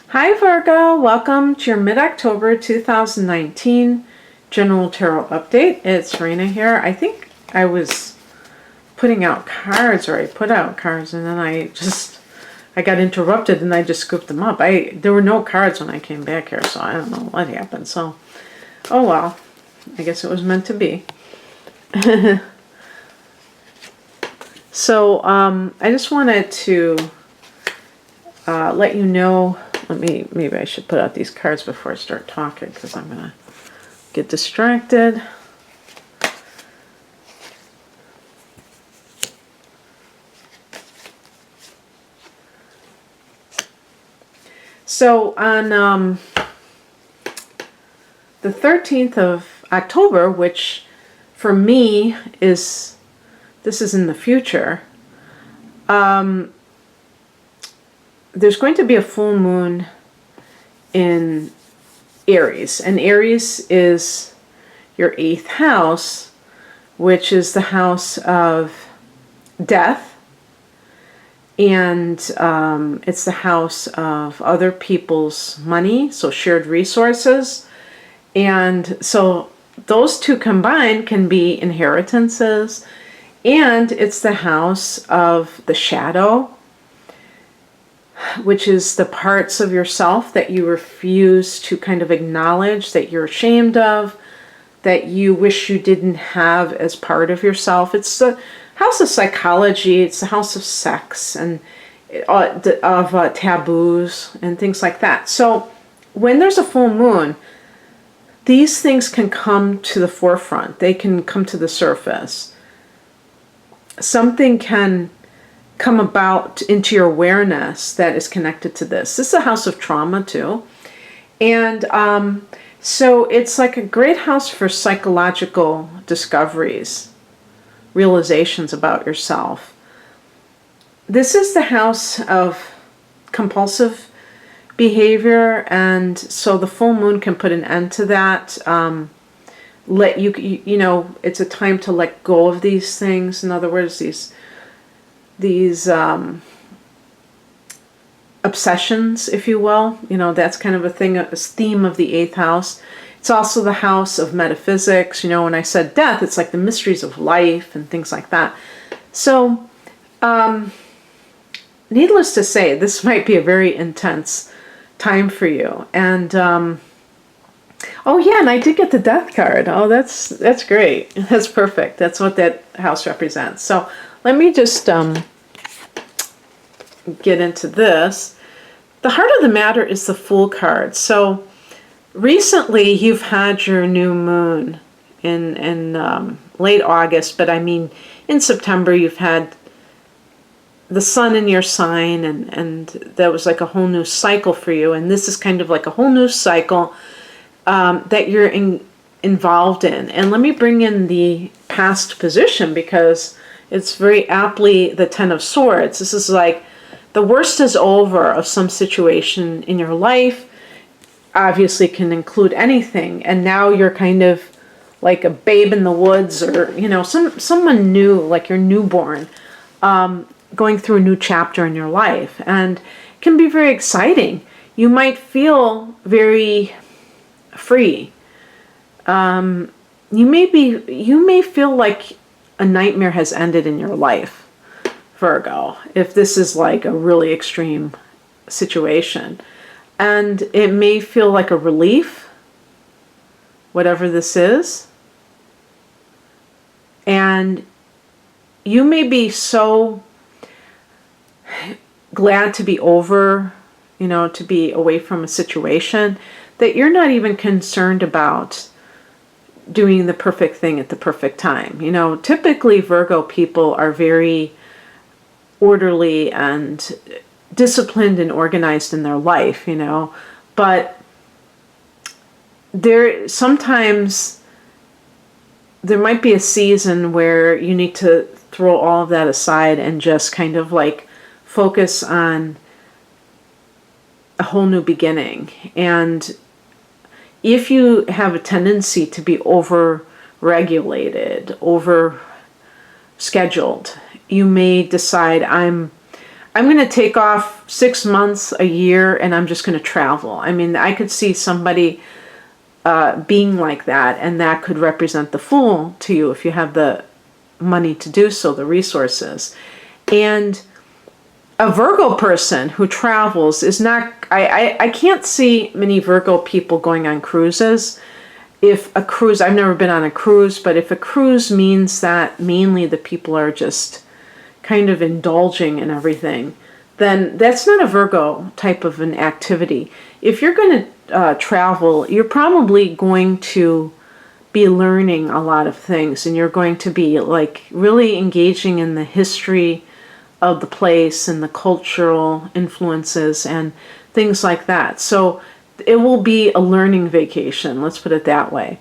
Hi Virgo, welcome to your mid-October 2019 General Tarot Update. It's Rena here. I think I was putting out cards, or I put out cards, and then I got interrupted and I just scooped them up. There were no cards when I came back here, so I don't know what happened. So, oh well, I guess it was meant to be. So, I just wanted to let you know. Maybe I should put out these cards before I start talking, because I'm gonna get distracted. So on the 13th of October, which for me this is in the future, there's going to be a full moon in Aries. And Aries is your 8th house, which is the house of death. And it's the house of other people's money, so shared resources. And so those two combined can be inheritances. And it's the house of the shadow, which is the parts of yourself that you refuse to kind of acknowledge, that you're ashamed of, that you wish you didn't have as part of yourself. It's the house of psychology. It's the house of sex and of taboos and things like that. So when there's a full moon, these things can come to the forefront. They can come to the surface. Something can come about into your awareness that is connected to this. This is a house of trauma too. And so it's like a great house for psychological discoveries, realizations about yourself. This is the house of compulsive behavior, and so the full moon can put an end to that. Let you know, it's a time to let go of these things. In other words, these obsessions, if you will. You know, that's kind of a theme of the 8th house. It's also the house of metaphysics. You know, when I said death, it's like the mysteries of life and things like that. So, needless to say, this might be a very intense time for you. And, oh yeah, and I did get the death card. Oh, that's great. That's perfect. That's what that house represents. So let me just get into this. The heart of the matter is the Fool card. So recently you've had your new moon in late August, but I mean in September you've had the sun in your sign, and that was like a whole new cycle for you. And this is kind of like a whole new cycle that you're involved in. And let me bring in the past position, because it's very aptly the 10 of Swords. This is like the worst is over of some situation in your life. Obviously can include anything. And now you're kind of like a babe in the woods, or, you know, someone new, like you're newborn, going through a new chapter in your life. And it can be very exciting. You might feel very free. You may feel like a nightmare has ended in your life, Virgo, if this is like a really extreme situation. And it may feel like a relief, whatever this is. And you may be so glad to be over, you know, to be away from a situation, that you're not even concerned about doing the perfect thing at the perfect time. You know, typically Virgo people are very orderly and disciplined and organized in their life, you know, but sometimes there might be a season where you need to throw all of that aside and just kind of like focus on a whole new beginning. And if you have a tendency to be over-regulated, over-scheduled, you may decide, I'm I'm going to take off 6 months, a year, and I'm just going to travel. I mean, I could see somebody being like that, and that could represent the Fool to you if you have the money to do so, the resources. And a Virgo person who travels is not, I can't see many Virgo people going on cruises. If a cruise, I've never been on a cruise, but if a cruise means that mainly the people are just kind of indulging in everything, then that's not a Virgo type of an activity. If you're going to travel, you're probably going to be learning a lot of things, and you're going to be like really engaging in the history of the place and the cultural influences and things like that. So it will be a learning vacation, let's put it that way.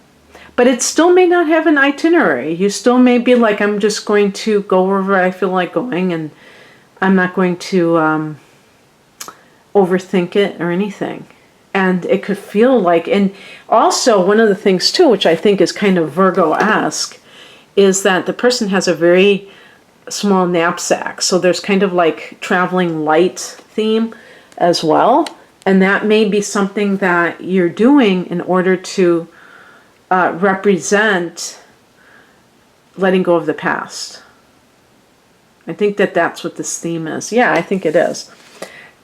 But it still may not have an itinerary. You still may be like, I'm just going to go wherever I feel like going, and I'm not going to overthink it or anything. And it could feel like, and also one of the things too, which I think is kind of Virgo-esque, is that the person has a very small knapsack. So there's kind of like traveling light theme as well. And that may be something that you're doing in order to represent letting go of the past. I think that that's what this theme is. Yeah, I think it is.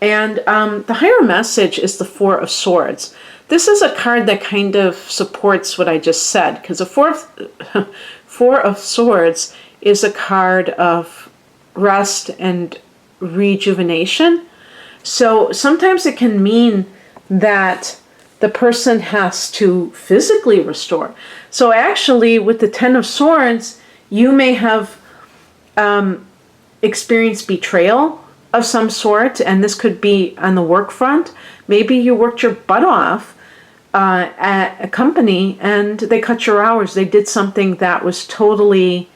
And the higher message is the Four of Swords. This is a card that kind of supports what I just said, because the Four of Swords is a card of rest and rejuvenation. So sometimes it can mean that the person has to physically restore. So actually, with the Ten of Swords, you may have experienced betrayal of some sort, and this could be on the work front. Maybe you worked your butt off at a company and they cut your hours. They did something that was totally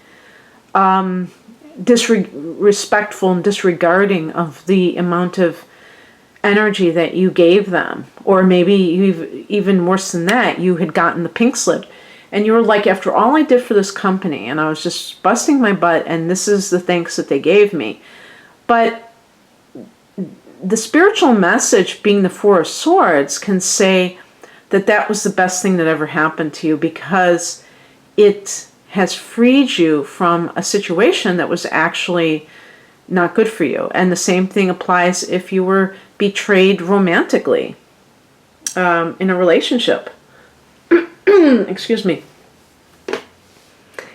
disrespectful and disregarding of the amount of energy that you gave them. Or maybe even worse than that, you had gotten the pink slip and you were like, after all I did for this company and I was just busting my butt and this is the thanks that they gave me. But the spiritual message, being the Four of Swords, can say that that was the best thing that ever happened to you, because it has freed you from a situation that was actually not good for you. And the same thing applies if you were betrayed romantically in a relationship. Excuse me.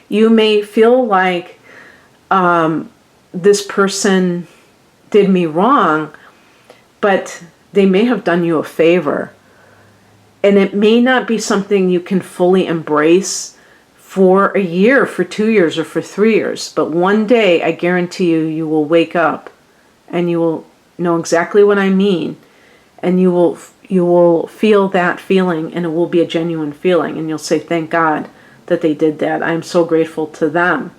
You may feel like this person did me wrong, but they may have done you a favor. And it may not be something you can fully embrace for a year, for 2 years, or for 3 years. But one day, I guarantee you, you will wake up and you will know exactly what I mean. And you will feel that feeling, and it will be a genuine feeling. And you'll say, thank God that they did that. I'm so grateful to them.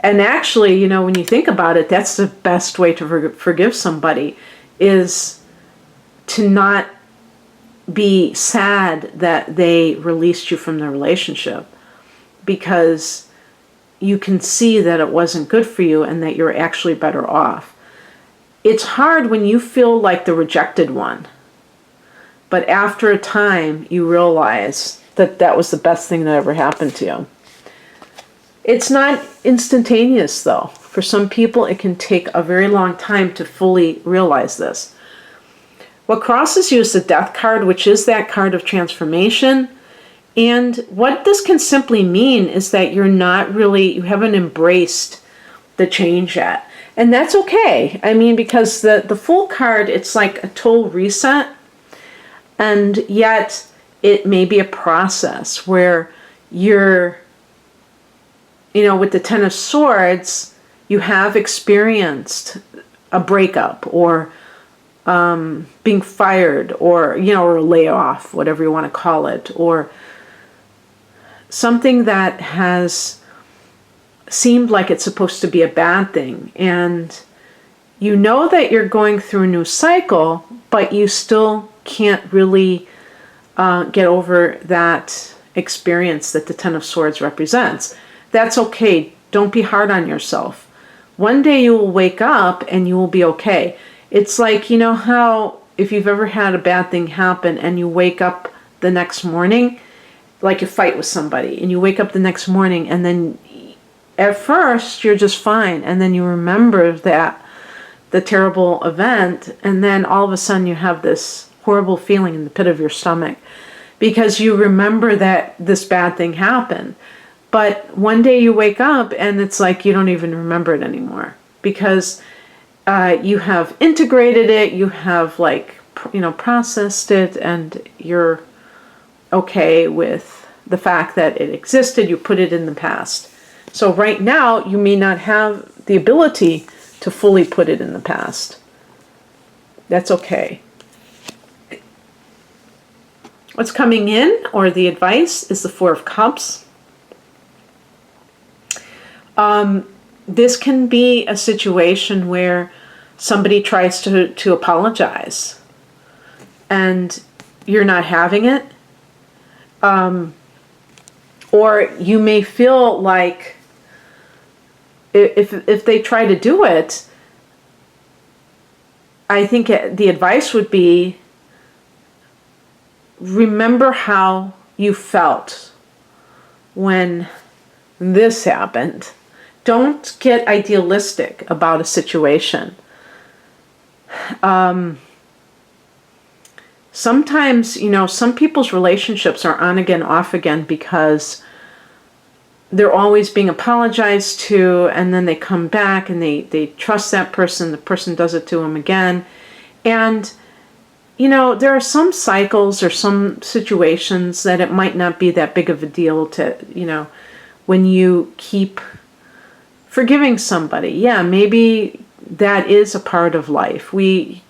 And actually, you know, when you think about it, that's the best way to forgive somebody, is to not be sad that they released you from the relationship, because you can see that it wasn't good for you and that you're actually better off. It's hard when you feel like the rejected one, but after a time you realize that that was the best thing that ever happened to you. It's not instantaneous though. For some people it can take a very long time to fully realize this. What crosses you is the Death card, which is that card of transformation. And what this can simply mean is that you haven't embraced the change yet. And that's okay. I mean, because the Fool card, it's like a total reset. And yet it may be a process where you're, you know, with the Ten of Swords, you have experienced a breakup, or being fired, or, you know, or a layoff, whatever you want to call it, or something that has seemed like it's supposed to be a bad thing. And you know that you're going through a new cycle, but you still can't really get over that experience that the Ten of Swords represents. That's okay. Don't be hard on yourself. one day you will wake up and you will be okay. It's like, you know how if you've ever had a bad thing happen and you wake up the next morning, like you fight with somebody, and you wake up the next morning and then at first you're just fine, and then you remember that the terrible event, and then all of a sudden you have this horrible feeling in the pit of your stomach because you remember that this bad thing happened. But one day you wake up and it's like you don't even remember it anymore because you have integrated it, you have processed it, and you're okay with the fact that it existed. You put it in the past. So right now you may not have the ability to fully put it in the past. That's okay. What's coming in, or the advice, is the Four of Cups. This can be a situation where somebody tries to apologize and you're not having it. Or you may feel like if they try to do it, I think the advice would be, remember how you felt when this happened. Don't get idealistic about a situation. Sometimes, some people's relationships are on again, off again because they're always being apologized to, and then they come back and they trust that person, the person does it to them again. And, there are some cycles or some situations that it might not be that big of a deal to, when you keep forgiving somebody. Yeah, maybe that is a part of life. We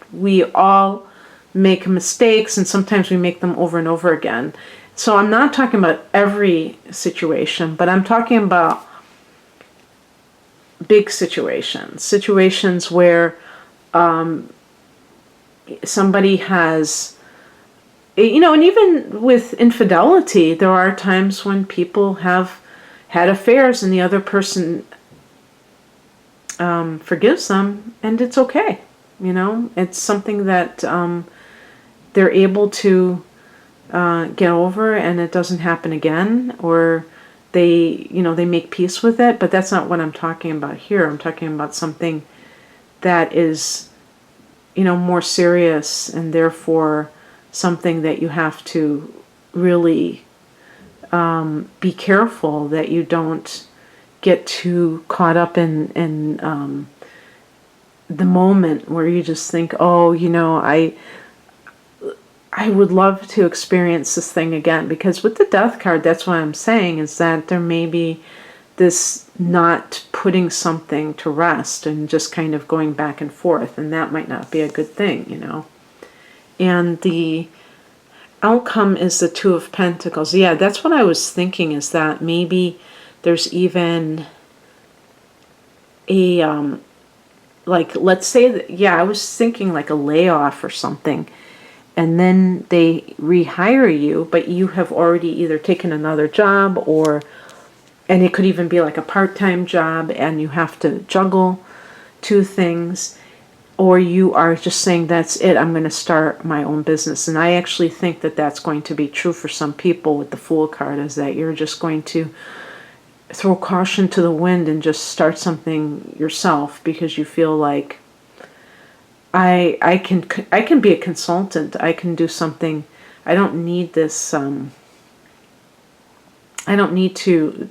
all make mistakes, and sometimes we make them over and over again. So I'm not talking about every situation, but I'm talking about big situations where somebody has, and even with infidelity, there are times when people have had affairs and the other person forgives them, and it's okay. It's something that they're able to get over, and it doesn't happen again, or they make peace with it. But that's not what I'm talking about here. I'm talking about something that is, more serious, and therefore something that you have to really be careful that you don't get too caught up in the moment where you just think, oh, I would love to experience this thing again. Because with the Death card, that's what I'm saying, is that there may be this not putting something to rest and just kind of going back and forth, and that might not be a good thing, And the outcome is the Two of Pentacles. Yeah, that's what I was thinking, is that maybe there's even a, let's say that, I was thinking like a layoff or something, and then they rehire you, but you have already either taken another job, and it could even be like a part-time job, and you have to juggle two things, or you are just saying, that's it, I'm going to start my own business. And I actually think that that's going to be true for some people with the Fool card, is that you're just going to throw caution to the wind and just start something yourself because you feel like, I can be a consultant. I can do something. I don't need this. I don't need to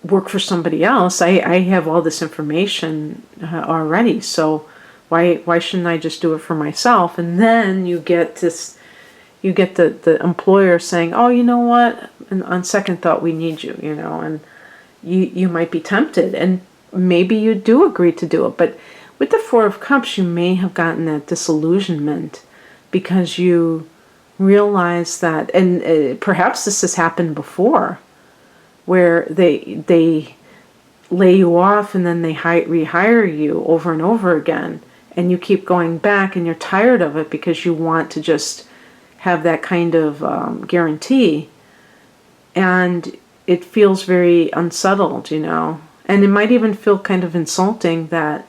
work for somebody else. I have all this information already. So why shouldn't I just do it for myself? And then you get this. You get the employer saying, oh, you know what? And on second thought, we need you. And you might be tempted, and maybe you do agree to do it. But with the Four of Cups, you may have gotten that disillusionment because you realize that, and perhaps this has happened before, where they lay you off and then they rehire you over and over again, and you keep going back and you're tired of it because you want to just have that kind of guarantee, and it feels very unsettled, And it might even feel kind of insulting that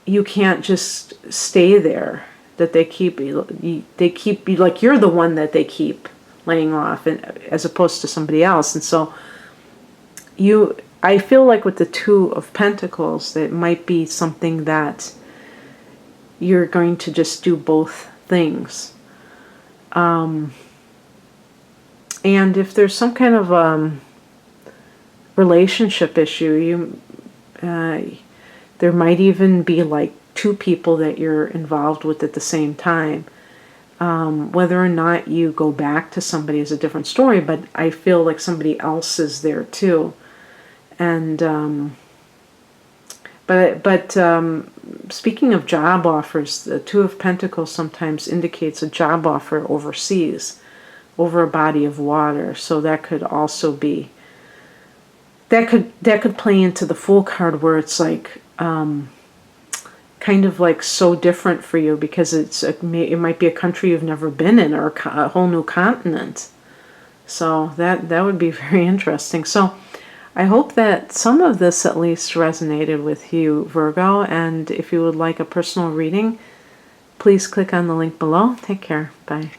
you can't just stay there, that they keep you, like you're the one that they keep laying off, and as opposed to somebody else. And so I feel like with the Two of Pentacles, that it might be something that you're going to just do both things. And if there's some kind of relationship issue, there might even be like two people that you're involved with at the same time. Whether or not you go back to somebody is a different story, but I feel like somebody else is there too. And but speaking of job offers, the Two of Pentacles sometimes indicates a job offer overseas, over a body of water. So that could also be, that could play into the Fool card, where it's like kind of like so different for you, because it might be a country you've never been in, or a whole new continent. So that would be very interesting. So I hope that some of this at least resonated with you, Virgo. And if you would like a personal reading, please click on the link below. Take care. Bye.